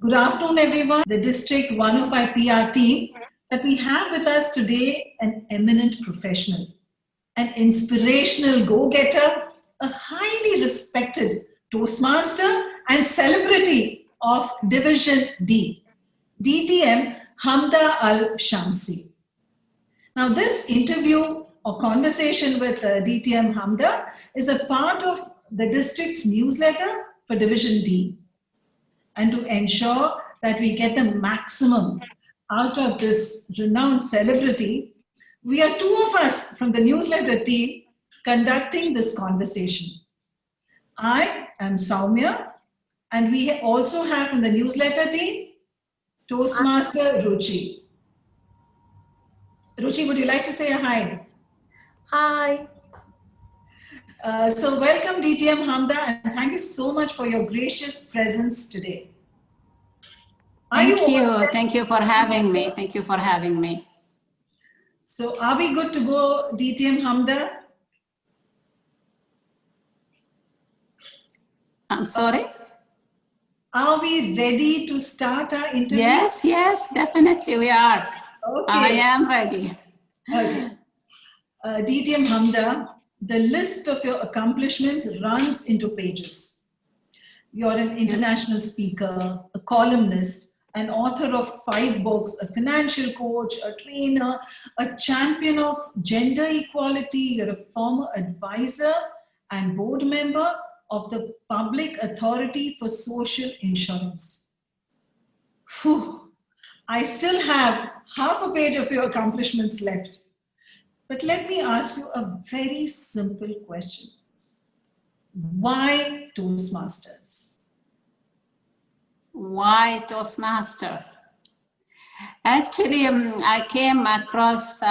Good afternoon, everyone. The District 105 PR team that we have with us today, an eminent professional, an inspirational go-getter, a highly respected Toastmaster and celebrity of Division D, DTM Hamdah Al Shamsi. Now, this interview or conversation with DTM Hamdah is a part of the district's newsletter for Division D. And to ensure that we get the maximum out of this renowned celebrity, we are two of us from the newsletter team conducting this conversation. I am Soumya, and we also have from the newsletter team, Toastmaster Ruchi. Ruchi, would you like to say a hi? Hi. So welcome DTM Hamdah, and thank you so much for your gracious presence today. Thank you for having me. Thank you for having me. So are we good to go, DTM Hamdah? I'm sorry? Are we ready to start our interview? Yes, definitely we are. Okay. I am ready. Okay. DTM Hamdah, the list of your accomplishments runs into pages. You're an international speaker, a columnist, an author of 5 books, a financial coach, a trainer, a champion of gender equality. You're a former advisor and board member of the Public Authority for Social Insurance. Whew. I still have half a page of your accomplishments left. But let me ask you a very simple question. Why Toastmasters? Why Toastmaster? Actually, I came across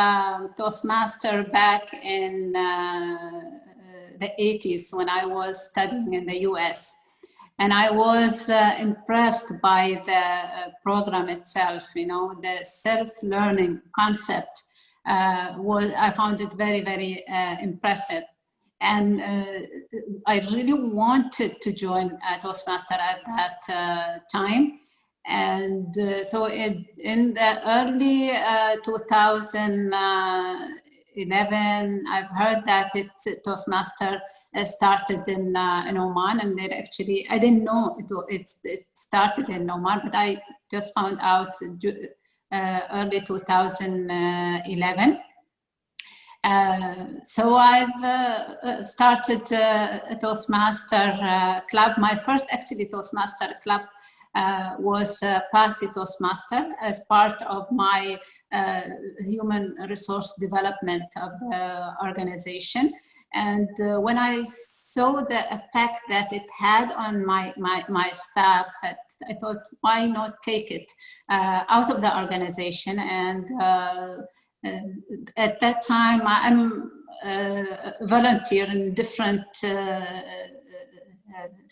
Toastmaster back in the 80s when I was studying in the US. And I was impressed by the program itself, the self-learning concept. I found it very, very impressive. And I really wanted to join Toastmaster at that time. And so in the early 2011, I've heard that Toastmaster started in Oman, and then actually, I didn't know it started in Oman, but I just found out early 2011. So I've started a Toastmaster club. My first actually Toastmaster club was Pasi Toastmaster as part of my human resource development of the organization. And when I saw the effect that it had on my staff, I thought, why not take it out of the organization? And at that time, I'm a volunteer in different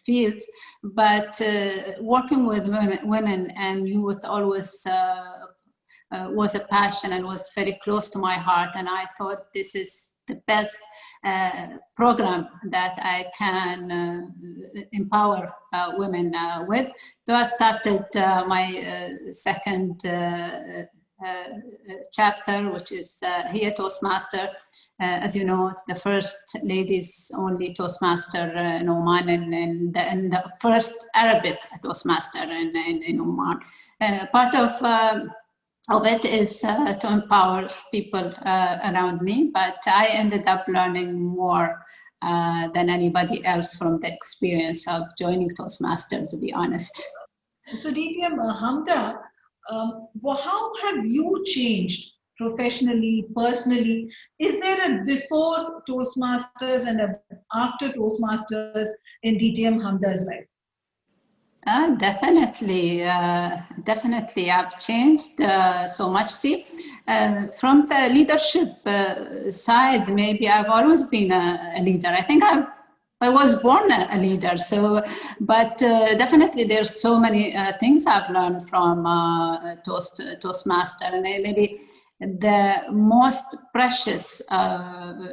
fields, but working with women and youth always was a passion and was very close to my heart. And I thought this is the best program that I can empower women with. So I've started my second chapter, which is here Toastmaster. As you know, it's the first ladies only Toastmaster in Oman, and the first Arabic Toastmaster in Oman. Part of it is to empower people around me, but I ended up learning more than anybody else from the experience of joining Toastmaster, to be honest. So DTM Hamdah, how have you changed professionally, personally? Is there a before Toastmasters and a after Toastmasters in DTM Hamdah's life? Definitely I've changed so much. See, from the leadership side, maybe I've always been a leader. I think I was born a leader. So, but definitely there's so many things I've learned from Toastmaster, and maybe the most precious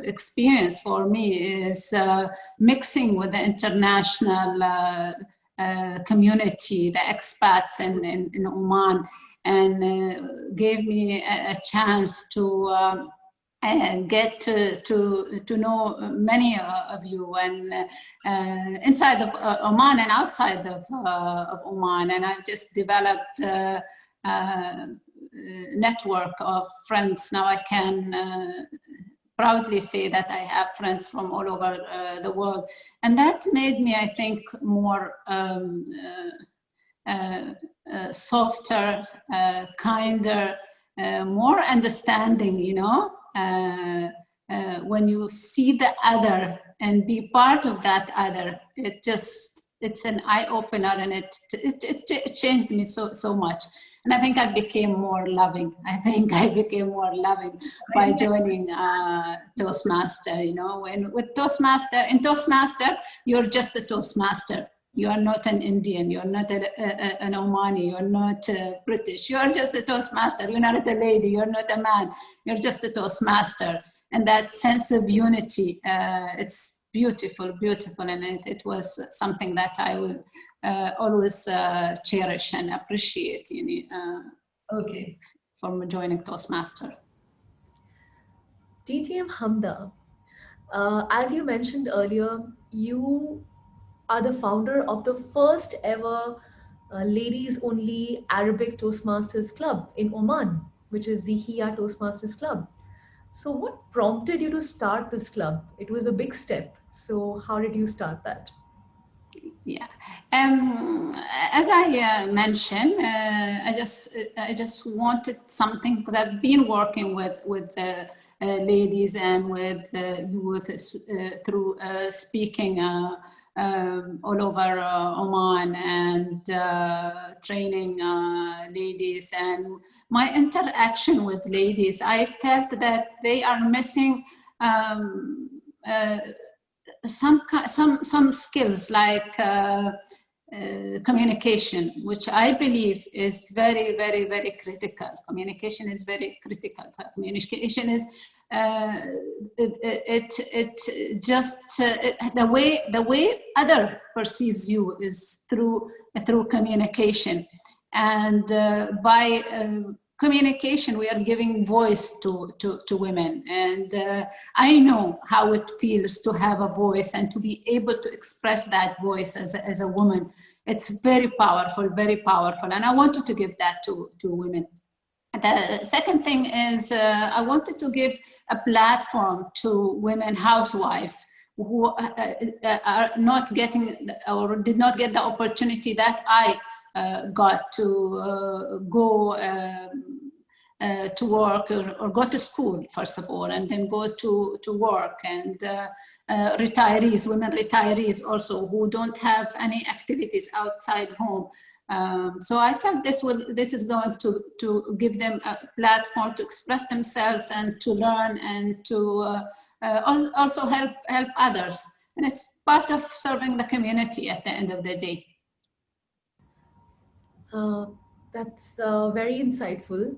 experience for me is mixing with the international community, the expats in Oman, and gave me a chance to get to know many of you, and inside of Oman and outside of Oman. And I've just developed a network of friends. Now I can proudly say that I have friends from all over the world. And that made me, I think, more softer, kinder, more understanding, you know, when you see the other and be part of that other. It's an eye-opener, and it changed me so much. And I think I became more loving. I think I became more loving by joining Toastmaster. You know, with Toastmaster, in Toastmaster, you're just a Toastmaster. You are not an Indian. You're not an Omani. You're not British. You're just a Toastmaster. You're not a lady. You're not a man. You're just a Toastmaster. And that sense of unity, it's beautiful, beautiful. And it was something that I would always cherish and appreciate, you know, Okay. from joining Toastmaster. DTM Hamdah, as you mentioned earlier, you are the founder of the first ever ladies only Arabic Toastmasters Club in Oman, which is the HIA Toastmasters Club. So, what prompted you to start this club? It was a big step. So, how did you start that? Yeah, as I mentioned, I just wanted something, because I've been working with ladies and with youth through speaking all over Oman, and training ladies. And my interaction with ladies, I felt that they are missing some skills like communication, which I believe is very, very, very critical. Communication is very critical. Communication is the way other perceives you is through communication, and by communication, we are giving voice to women. And I know how it feels to have a voice and to be able to express that voice as a woman. It's very powerful, very powerful. And I wanted to give that to women. The second thing is I wanted to give a platform to women housewives who are not getting or did not get the opportunity that I got to go to work or go to school, first of all, and then go to work. And retirees, women retirees also, who don't have any activities outside home. So I felt this is going to give them a platform to express themselves and to learn, and to also help others. And it's part of serving the community at the end of the day. That's very insightful.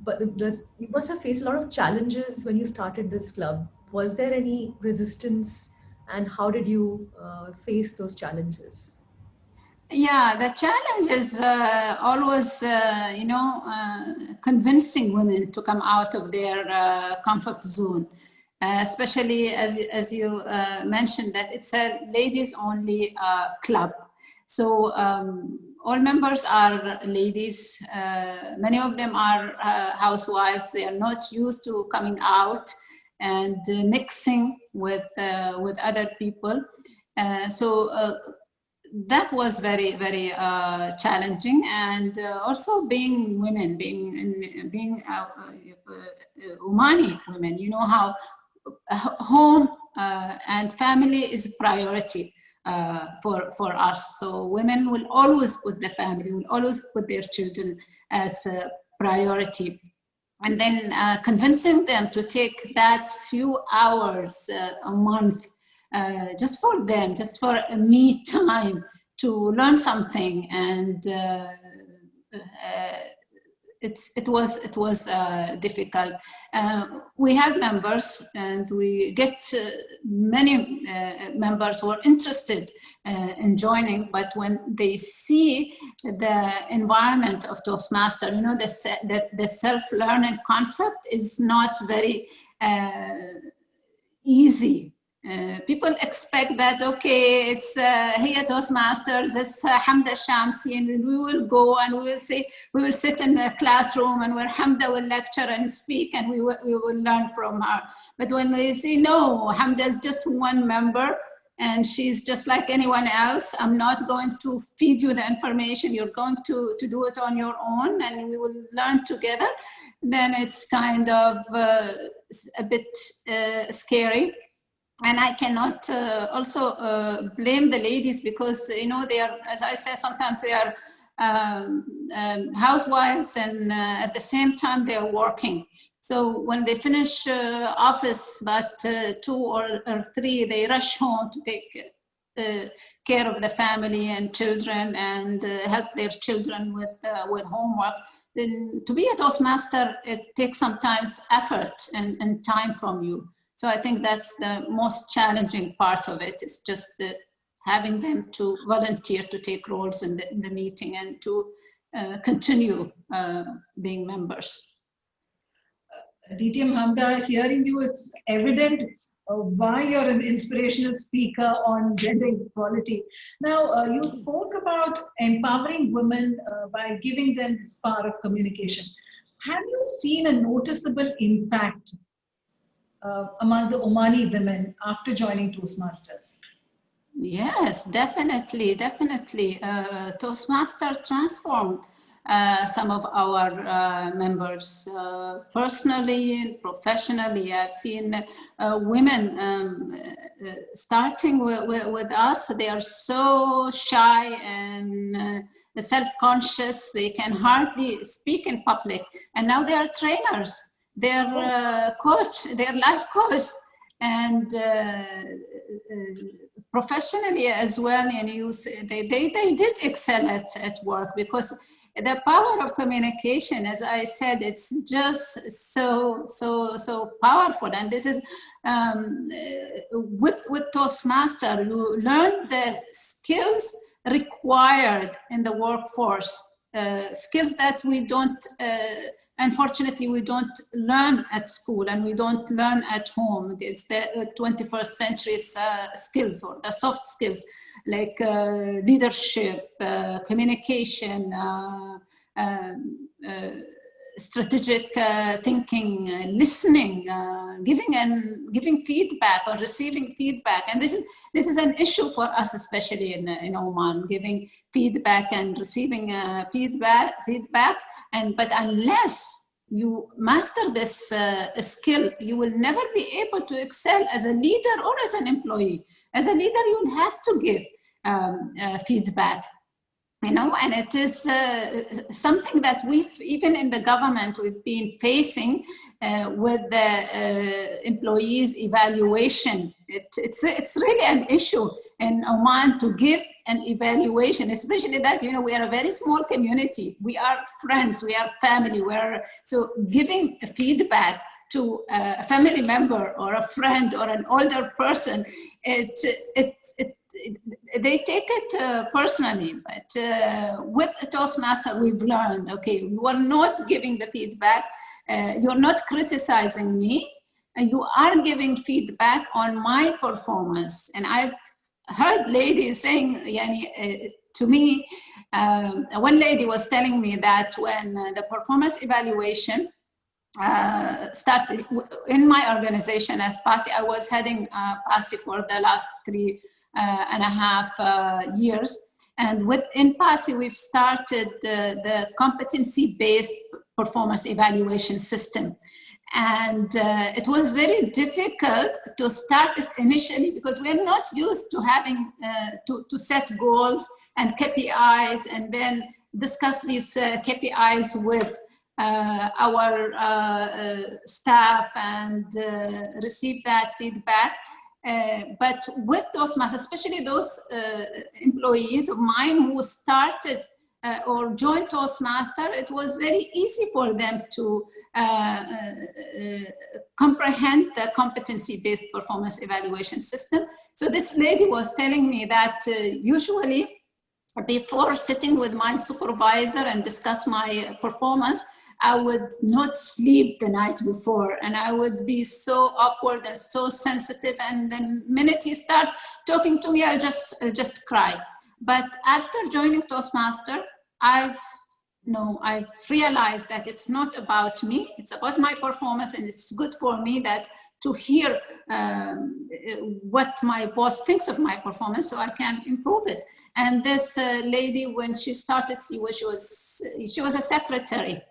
But you must have faced a lot of challenges when you started this club. Was there any resistance, and how did you face those challenges? Yeah, the challenge is always, convincing women to come out of their comfort zone, especially as you mentioned that it's a ladies-only club. So all members are ladies. Many of them are housewives. They are not used to coming out and mixing with other people. So that was very, very challenging. And also being women, being Omani women, you know how home and family is a priority for us. So women will always put the family, will always put their children as a priority. And then convincing them to take that few hours a month just for them, just for a me time to learn something and it was difficult. We have members, and we get many members who are interested in joining, but when they see the environment of Toastmaster, you know, the self-learning concept is not very easy. People expect that, okay, it's here Toastmasters, it's Hamdah Al Shamsi, and we will go and we will sit in the classroom and where Hamdah will lecture and speak, and we will learn from her. But when we say, no, Hamdah is just one member, and she's just like anyone else, I'm not going to feed you the information, you're going to do it on your own, and we will learn together, then it's kind of a bit scary. And I cannot also blame the ladies, because, you know, they are, as I said, sometimes they are housewives, and at the same time they are working. So when they finish office about 2 or 3, they rush home to take care of the family and children, and help their children with homework. Then to be a Toastmaster, it takes sometimes effort and time from you. So I think that's the most challenging part of it, is just having them to volunteer to take roles in the meeting and to continue being members. DTM Hamdah, hearing you, it's evident why you're an inspirational speaker on gender equality. Now, you spoke about empowering women by giving them this power of communication. Have you seen a noticeable impact among the Omani women after joining Toastmasters? Yes, definitely. Toastmaster transformed some of our members personally and professionally. I've seen women starting with us. They are so shy and self-conscious. They can hardly speak in public, and now they are trainers. They're coach, they're life coach, and professionally as well. And they did excel at work, because the power of communication, as I said, it's just so powerful. And this is with Toastmaster, you learn the skills required in the workforce, skills that we don't. Unfortunately, we don't learn at school, and we don't learn at home. It's the 21st century skills, or the soft skills, like leadership, communication, strategic thinking, listening, giving feedback or receiving feedback. And this is an issue for us, especially in Oman, giving feedback and receiving feedback. But unless you master this skill, you will never be able to excel as a leader or as an employee. As a leader, you'll have to give feedback, you know, and it is something that even in the government, we've been facing with the employees' evaluation. It's really an issue in Oman to give an evaluation, especially that, you know, we are a very small community. We are friends, we are family. So giving feedback to a family member or a friend or an older person, they take it personally. But with Toastmaster, we've learned, okay, you are not giving the feedback, you're not criticizing me, and you are giving feedback on my performance. And I've heard ladies saying, to me, one lady was telling me that when the performance evaluation started in my organization as PASI, I was heading PASI for the last 3.5 years. And within PASI, we've started the competency-based performance evaluation system. And it was very difficult to start it initially, because we're not used to having to set goals and KPIs and then discuss these KPIs with our staff and receive that feedback. But with Toastmasters, especially those employees of mine who started or join Toastmaster, it was very easy for them to comprehend the competency-based performance evaluation system. So this lady was telling me that usually before sitting with my supervisor and discuss my performance, I would not sleep the night before, and I would be so awkward and so sensitive. And the minute he starts talking to me, I'll just cry. But after joining Toastmaster, I've realized that it's not about me, it's about my performance, and it's good for me that to hear what my boss thinks of my performance so I can improve it. And this lady, when she started, she was a secretary.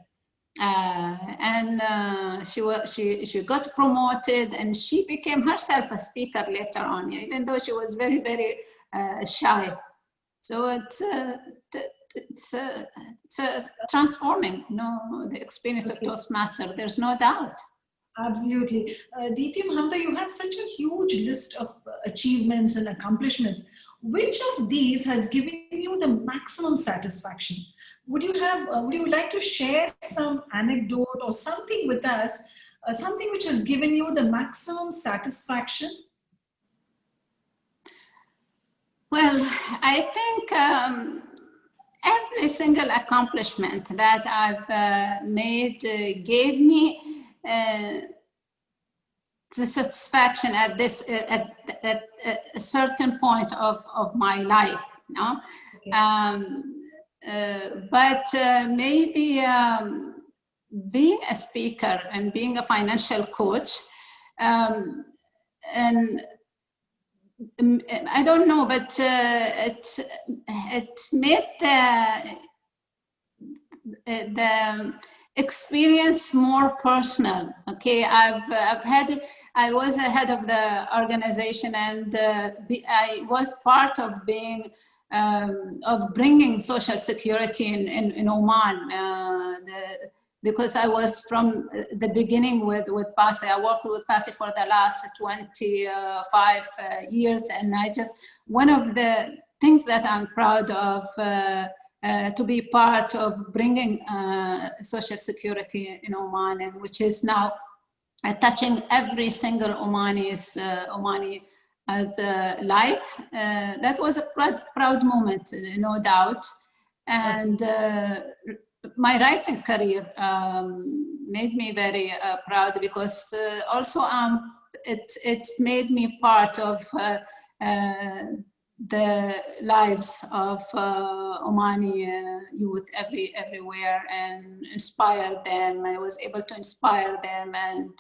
She got promoted, and she became herself a speaker later on, even though she was very, very shy. So it's transforming, the experience of Toastmaster. There's no doubt. Absolutely. DTM Hamdah, you have such a huge list of achievements and accomplishments. Which of these has given you the maximum satisfaction? Would you like to share some anecdote or something with us, something which has given you the maximum satisfaction? Well, I think every single accomplishment that I've made gave me the satisfaction at a certain point of my life, Okay. But maybe being a speaker and being a financial coach, and I don't know, but it made the experience more personal. Okay, I was a head of the organization, and I was part of being of bringing social security in Oman. Because I was from the beginning with PASI. I worked with PASI for the last 25 years, and one of the things that I'm proud of to be part of bringing social security in Oman, and which is now touching every single Omani's life. That was a proud moment, no doubt. And my writing career made me very proud, because also it made me part of the lives of Omani youth everywhere, and inspire them. I was able to inspire them and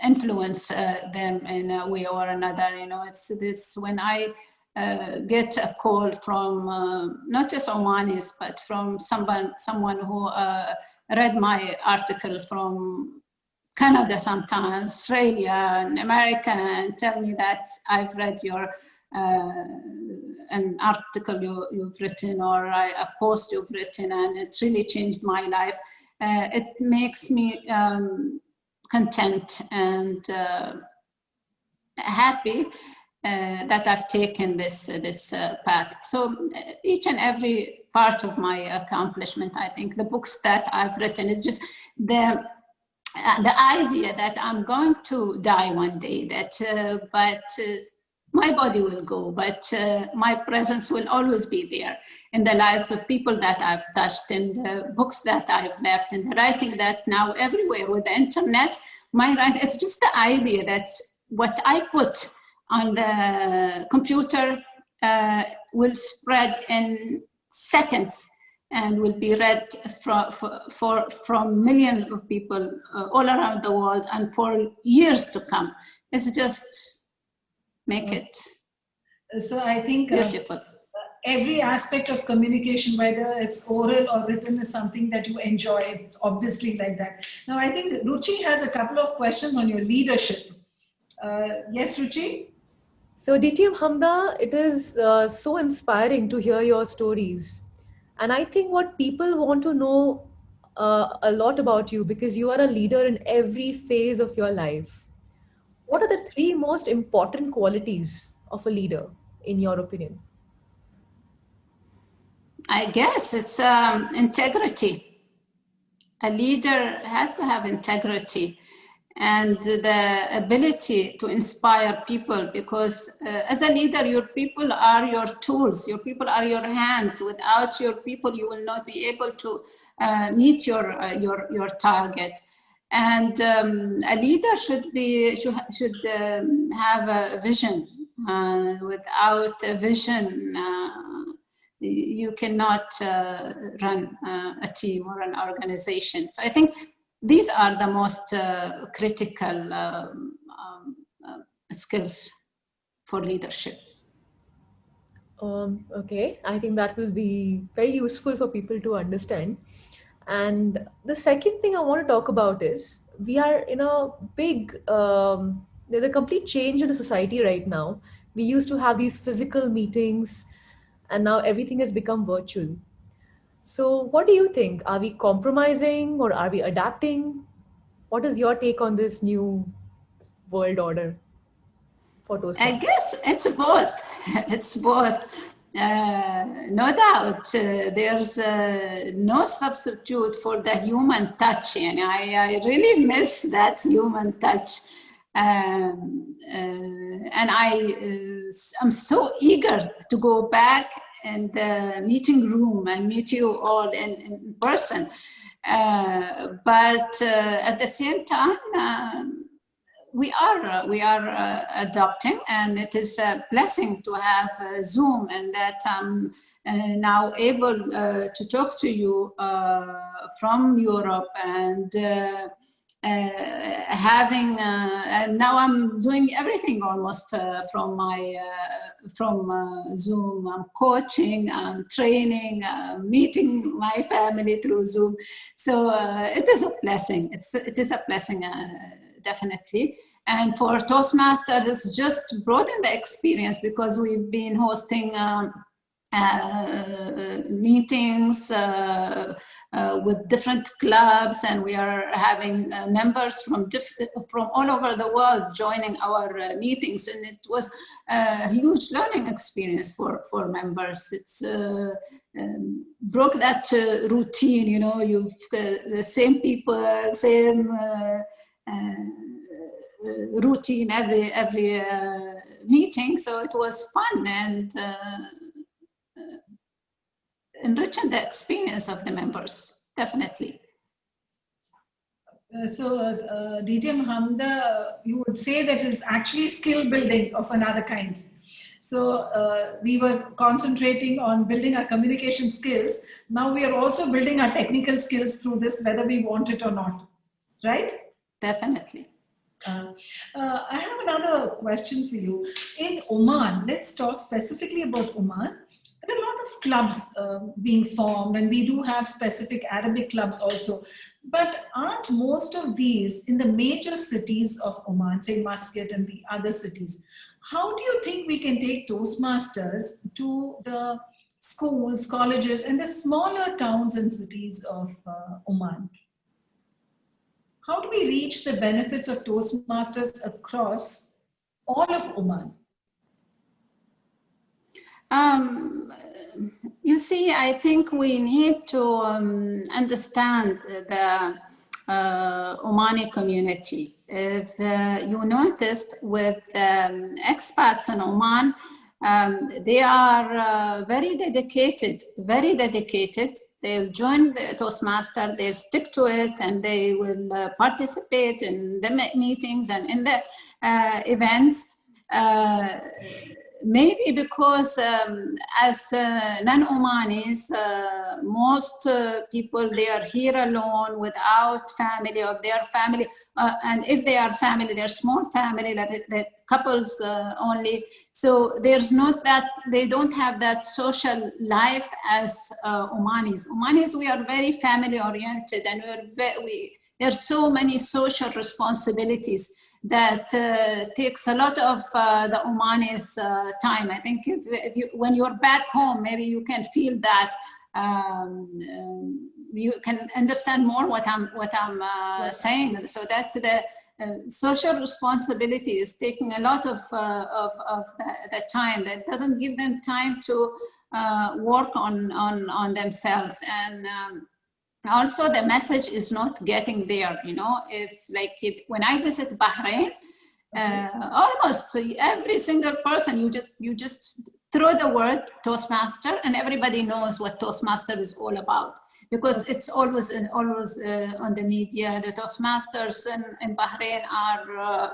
influence them in a way or another. It's when I get a call from not just Omanis, but from someone who read my article from Canada, sometimes Australia and America, and tell me that I've read your an article you've written, or a post you've written, and it really changed my life. It makes me content and happy that I've taken this path. So each and every part of my accomplishment, I think the books that I've written, it's just the idea that I'm going to die one day, but my body will go, but my presence will always be there in the lives of people that I've touched, in the books that I've left, in the writing that now everywhere with the internet, my writing, it's just the idea that what I put on the computer will spread in seconds and will be read from millions of people all around the world and for years to come. It's just make it so I think beautiful. Every aspect of communication, whether it's oral or written, is something that you enjoy. It's obviously like that. Now, I think Ruchi has a couple of questions on your leadership. Yes, Ruchi? So DTM Hamdah, it is so inspiring to hear your stories. And I think what people want to know a lot about you, because you are a leader in every phase of your life. What are the 3 most important qualities of a leader, in your opinion? I guess it's integrity. A leader has to have integrity and the ability to inspire people, because as a leader, your people are your tools, your people are your hands. Without your people, you will not be able to meet your target. And a leader should have a vision. Without a vision, you cannot run a team or an organization. So I think these are the most critical skills for leadership. Okay, I think that will be very useful for people to understand. And the second thing I want to talk about is we are in a big, there's a complete change in the society right now. We used to have these physical meetings, and now everything has become virtual. So, what do you think? Are we compromising or are we adapting? What is your take on this new world order for I Toastmasters? guess it's both. It's both. No doubt, there's no substitute for the human touch, and I really miss that human touch. And I'm so eager to go back in the meeting room and meet you all in person. But at the same time, we are adopting, and it is a blessing to have Zoom, and that I'm now able to talk to you from Europe, and having and now I'm doing everything almost from Zoom. I'm coaching, I'm training, meeting my family through Zoom. So it is a blessing. It is a blessing. Definitely. And for Toastmasters, it's just broadened the experience, because we've been hosting meetings with different clubs, and we are having members from all over the world joining our meetings, and it was a huge learning experience for members. It's broke that routine, you know, you've the same people, same routine every meeting. So it was fun and enriching the experience of the members, definitely. DTM Hamdah, you would say that it's actually skill building of another kind. So we were concentrating on building our communication skills. Now we are also building our technical skills through this, whether we want it or not, right? Definitely. I have another question for you. In Oman, let's talk specifically about Oman. There are a lot of clubs being formed, and we do have specific Arabic clubs also. But aren't most of these in the major cities of Oman, say Muscat and the other cities? How do you think we can take Toastmasters to the schools, colleges, and the smaller towns and cities of Oman? How do we reach the benefits of Toastmasters across all of Oman? You see, I think we need to understand the Omani community. If you noticed with expats in Oman, they are very dedicated, very dedicated. They'll join the Toastmaster, they'll stick to it, and they will participate in the meetings and in the events. Maybe because as non-Omanis, most people, they are here alone without family, or their family, and if they are family, they're small family, that couples only. So there's not that, they don't have that social life as Omanis. Omanis, we are very family oriented, and there are so many social responsibilities that takes a lot of the Omanis' time. I think if you, when you're back home, maybe you can feel that, you can understand more what I'm saying. So that's social responsibility is taking a lot of the time. That doesn't give them time to work on themselves. And also the message is not getting there. You know, when I visit Bahrain, almost every single person, you just throw the word Toastmaster and everybody knows what Toastmaster is all about, because it's always on the media. The Toastmasters in Bahrain are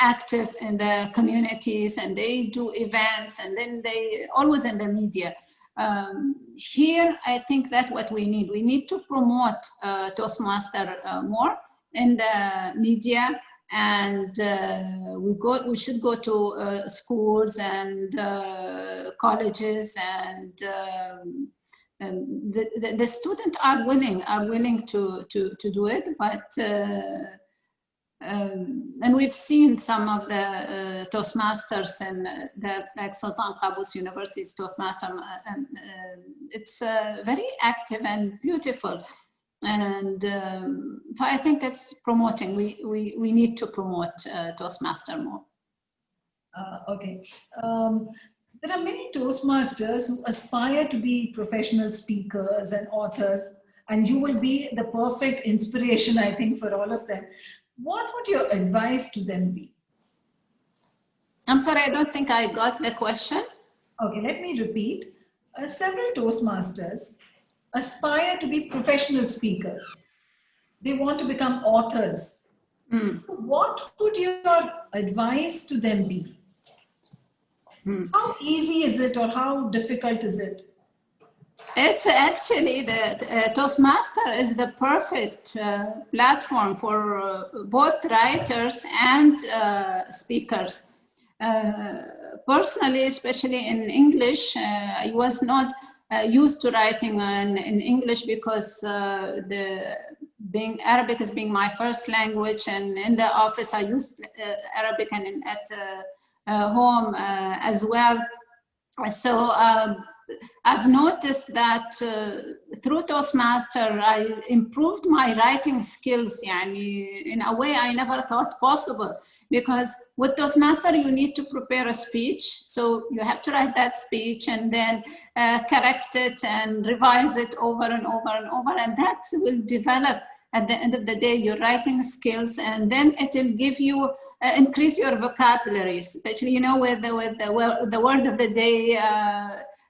active in the communities, and they do events, and then they always in the media. Here, I think that what we need to promote Toastmaster more in the media, and we should go to schools and colleges, and the students are willing to do it, but and we've seen some of the Toastmasters and like Sultan Qaboos University's Toastmaster, and it's very active and beautiful. And I think it's promoting. We need to promote Toastmaster more. Okay. There are many Toastmasters who aspire to be professional speakers and authors, and you will be the perfect inspiration, I think, for all of them. What would your advice to them be? I'm sorry, I don't think I got the question. Okay, let me repeat. Several Toastmasters aspire to be professional speakers. They want to become authors. So what would your advice to them be? How easy is it, or how difficult is it? It's actually the Toastmaster is the perfect platform for both writers and speakers. Personally, especially in English, I was not used to writing in English, because being Arabic is being my first language, and in the office I use Arabic, and at home as well. So I've noticed that through Toastmaster, I improved my writing skills, in a way I never thought possible. Because with Toastmaster, you need to prepare a speech. So you have to write that speech and then correct it and revise it over and over and over. And that will develop, at the end of the day, your writing skills. And then it will give you, increase your vocabulary, especially, with the word of the day.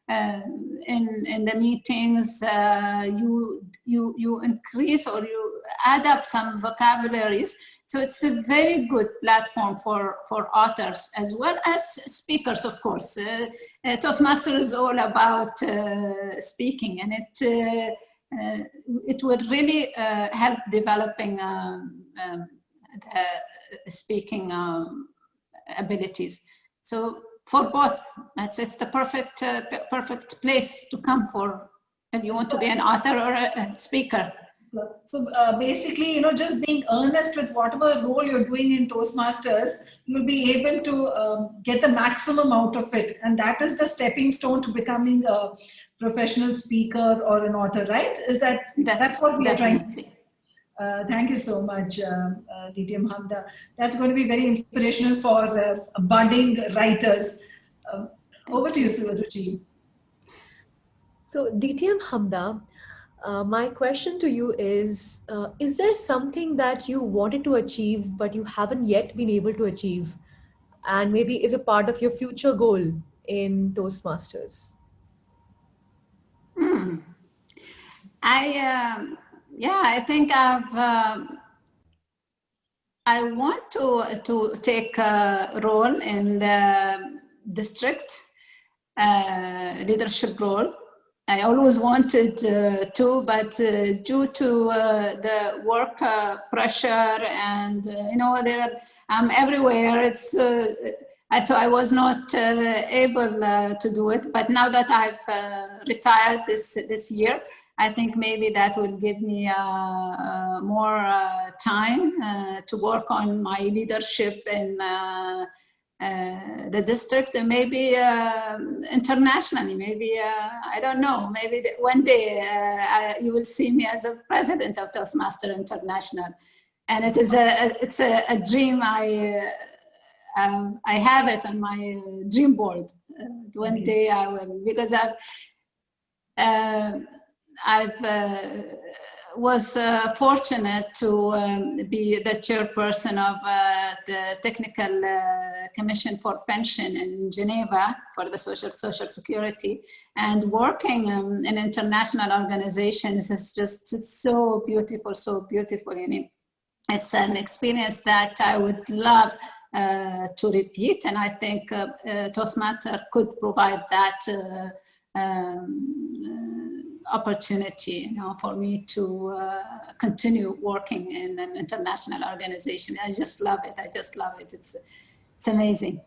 In the meetings, you increase, or you add up some vocabularies. So it's a very good platform for authors as well as speakers, of course. Toastmaster is all about speaking, and it would really help developing the speaking abilities. So for both, it's the perfect place to come for if you want to be an author or a speaker. So basically, just being earnest with whatever role you're doing in Toastmasters, you'll be able to get the maximum out of it. And that is the stepping stone to becoming a professional speaker or an author, right? That's what we are trying to say. Thank you so much, DTM Hamdah. That's going to be very inspirational for budding writers. Over to you, Ruchi. So, DTM Hamdah, my question to you is there something that you wanted to achieve but you haven't yet been able to achieve, and maybe is a part of your future goal in Toastmasters? I think I want to take a role in the district leadership role. I always wanted to, but due to the work pressure and I'm everywhere. So I was not able to do it. But now that I've retired this year, I think maybe that will give me more time to work on my leadership in the district, and maybe internationally. Maybe I don't know. Maybe one day you will see me as a president of Toastmaster International. and it's a dream. I have it on my dream board. One day I will, because I've was fortunate to be the chairperson of the Technical Commission for Pension in Geneva for the Social Security, and working in international organizations is just, it's so beautiful, so beautiful. You know, it's an experience that I would love to repeat, and I think Toastmaster could provide that opportunity, you know, for me to continue working in an international organization. I just love it. I just love it. It's amazing.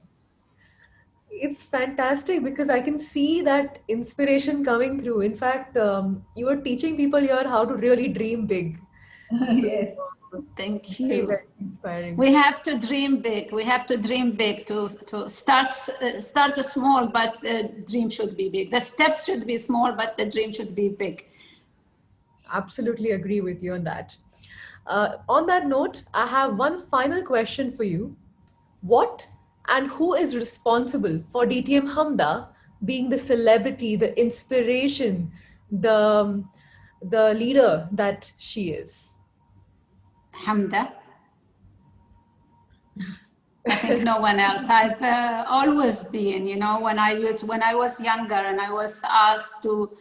It's fantastic because I can see that inspiration coming through. In fact, you are teaching people here how to really dream big. Yes. Thank Very, you. very inspiring. We have to dream big. We have to dream big to start small, but the dream should be big. The steps should be small, but the dream should be big. Absolutely agree with you on that. On that note, I have one final question for you. What and who is responsible for DTM Hamdah being the celebrity, the inspiration, the leader that she is? Hamda. I think no one else. I've always been, you know, when I was younger and I was asked to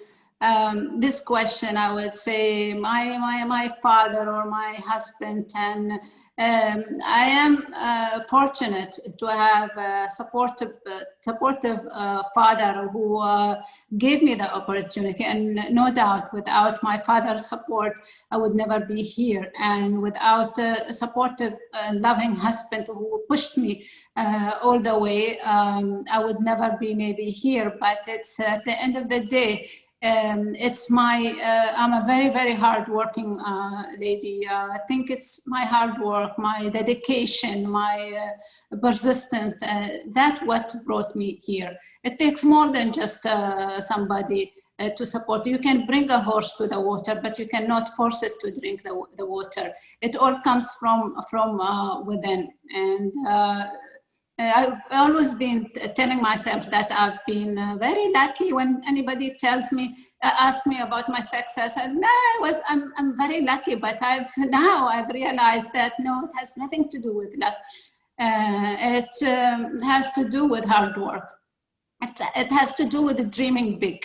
this question, I would say my father or my husband. And I am fortunate to have a supportive father who gave me the opportunity. And no doubt, without my father's support, I would never be here. And without a supportive and loving husband who pushed me all the way, I would never be maybe here. But it's at the end of the day, it's I'm a very, very hard-working lady. I think it's my hard work, my dedication, my persistence. That's what brought me here. It takes more than just somebody to support. You can bring a horse to the water, but you cannot force it to drink the water. It all comes from within. And I've always been telling myself that I've been very lucky. When anybody tells me, asks me about my success, I'm very lucky. But I've realized that no, it has nothing to do with luck. It has to do with hard work. It has to do with dreaming big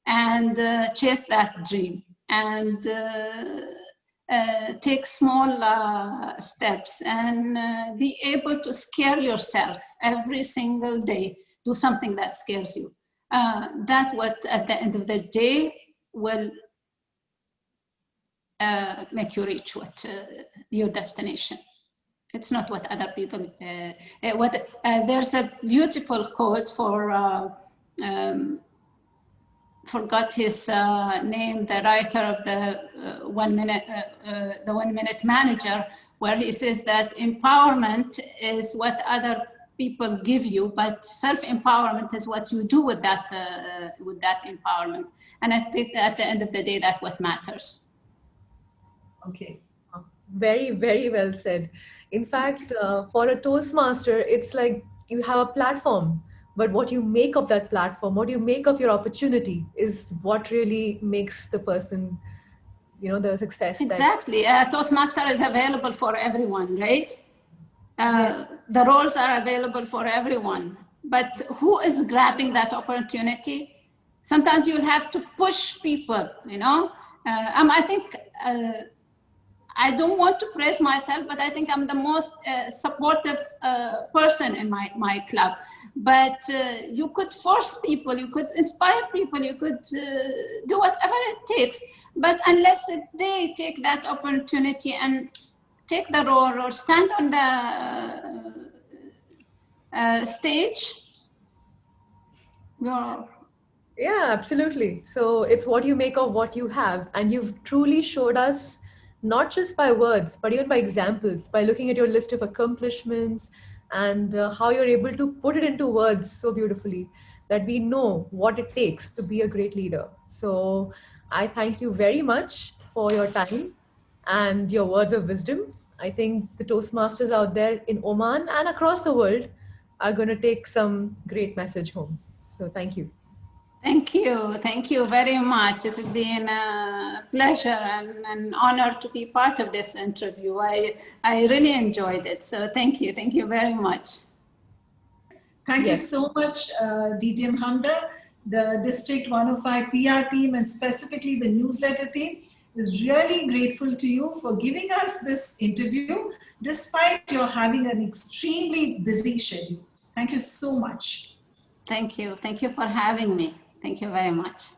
and chase that dream and take small steps and be able to scare yourself every single day. Do something that scares you. That's what, at the end of the day, will make you reach your destination. It's not what other people. There's a beautiful quote for. Forgot his name, the writer of the 1 Minute Manager, where he says that empowerment is what other people give you, but self-empowerment is what you do with that empowerment. And I think at the end of the day, that's what matters. Okay. Very, very well said. In fact, for a Toastmaster, it's like you have a platform, but what you make of that platform, what you make of your opportunity is what really makes the person, the success. Exactly. Toastmaster is available for everyone, right? The roles are available for everyone, but who is grabbing that opportunity? Sometimes you'll have to push people, I think, I don't want to praise myself, but I think I'm the most supportive person in my club. But you could force people, you could inspire people, you could do whatever it takes. But unless they take that opportunity and take the role or stand on the stage, you're... Yeah, absolutely. So it's what you make of what you have. And you've truly showed us, not just by words, but even by examples, by looking at your list of accomplishments and how you're able to put it into words so beautifully that we know what it takes to be a great leader. So I thank you very much for your time and your words of wisdom. I think the Toastmasters out there in Oman and across the world are going to take some great message home. So thank you. Thank you. Thank you very much. It has been a pleasure and an honor to be part of this interview. I really enjoyed it. So thank you. Thank you very much. Thank you so much, DTM Hamdah. The District 105 PR team and specifically the newsletter team is really grateful to you for giving us this interview despite your having an extremely busy schedule. Thank you so much. Thank you. Thank you for having me. Thank you very much.